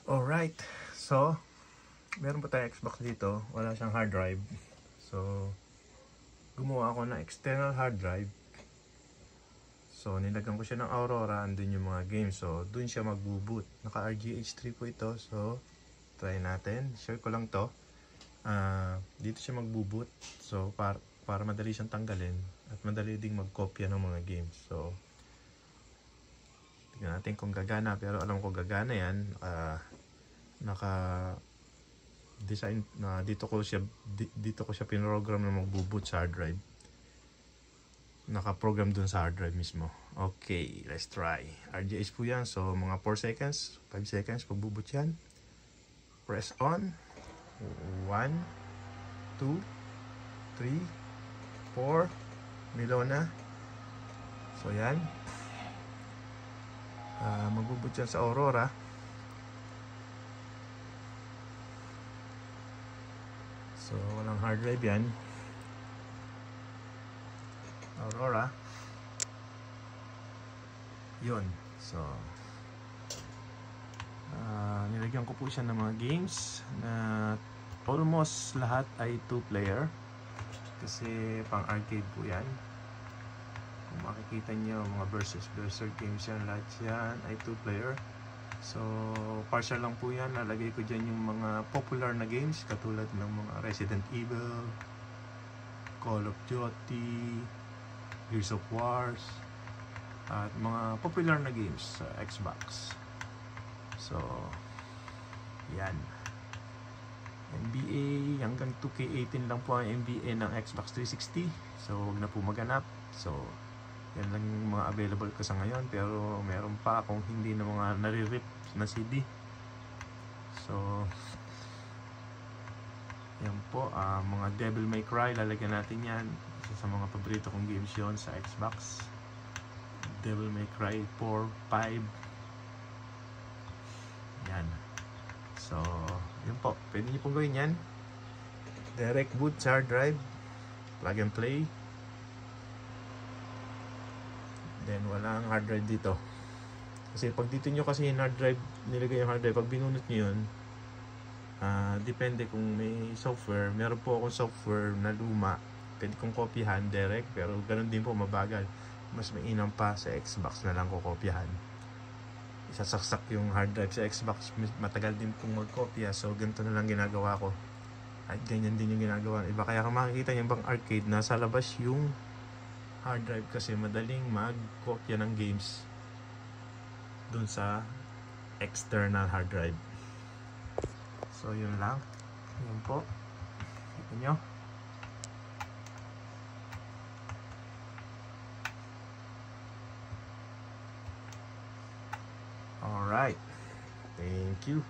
Alright, so meron pa tayong Xbox dito, wala siyang hard drive. So gumawa ako ng external hard drive. So nilagyan ko siya ng Aurora, andun yung mga games. So dun siya magbo-boot. Naka RGH3 po ito. So try natin, share ko lang to. Dito siya magbo-boot. So para madali siyang tanggalin at madali ding magkopya ng mga games. So tingnan natin kung gagana, pero alam ko gagana yan. Naka design na dito ko siya pinrogram na magbo-boot sa hard drive. Naka-program dun sa hard drive mismo. Okay, let's try. RGH po yan. So mga 4 seconds, 5 seconds pagbo-boot yan. Press on. 1 2 3 4 Milaw na. So yan. Magbo-boot yan sa Aurora. So walang hard drive yan. Aurora. Yun. So nilagyan ko po siya ng mga games na almost lahat ay 2-player kasi pang arcade po yan. Kung makikita nyo, mga versus games yan, lahat yan ay 2-player. So partial lang po yan. Nalagay ko dyan yung mga popular na games katulad ng mga Resident Evil, Call of Duty, Gears of Wars, at mga popular na games sa Xbox. So yan, NBA hanggang 2K18 lang po ang NBA ng Xbox 360. So huwag na po maganap. So yan lang yung mga available ko sa ngayon, pero meron pa akong hindi na mga nare-rip na CD. So yan po, mga Devil May Cry, lalagyan natin yan. Isa sa mga paborito kong games yon sa Xbox. Devil May Cry 4, 5. Yan. So yun po, pwede nyo pong gawin yan. Direct boot sa hard drive, plug and play. Then walang hard drive dito. Kasi pag dito nyo kasi yung hard drive, nilagay yung hard drive, pag binunot nyo yun, depende kung may software. Meron po akong software na luma, pwede kong kopyahan direct, pero ganun din po, mabagal. Mas mainam pa sa Xbox na lang ko kopyahan. Isasaksak yung hard drive sa Xbox, matagal din pong magkopya. So ganito na lang ginagawa ko. At ganyan din yung ginagawa ng iba. Kaya kung makikita nyo bang arcade, nasa labas yung hard drive kasi madaling mag-kopya ng games dun sa external hard drive. So yun lang. Yun po. Kita nyo. Alright. Thank you.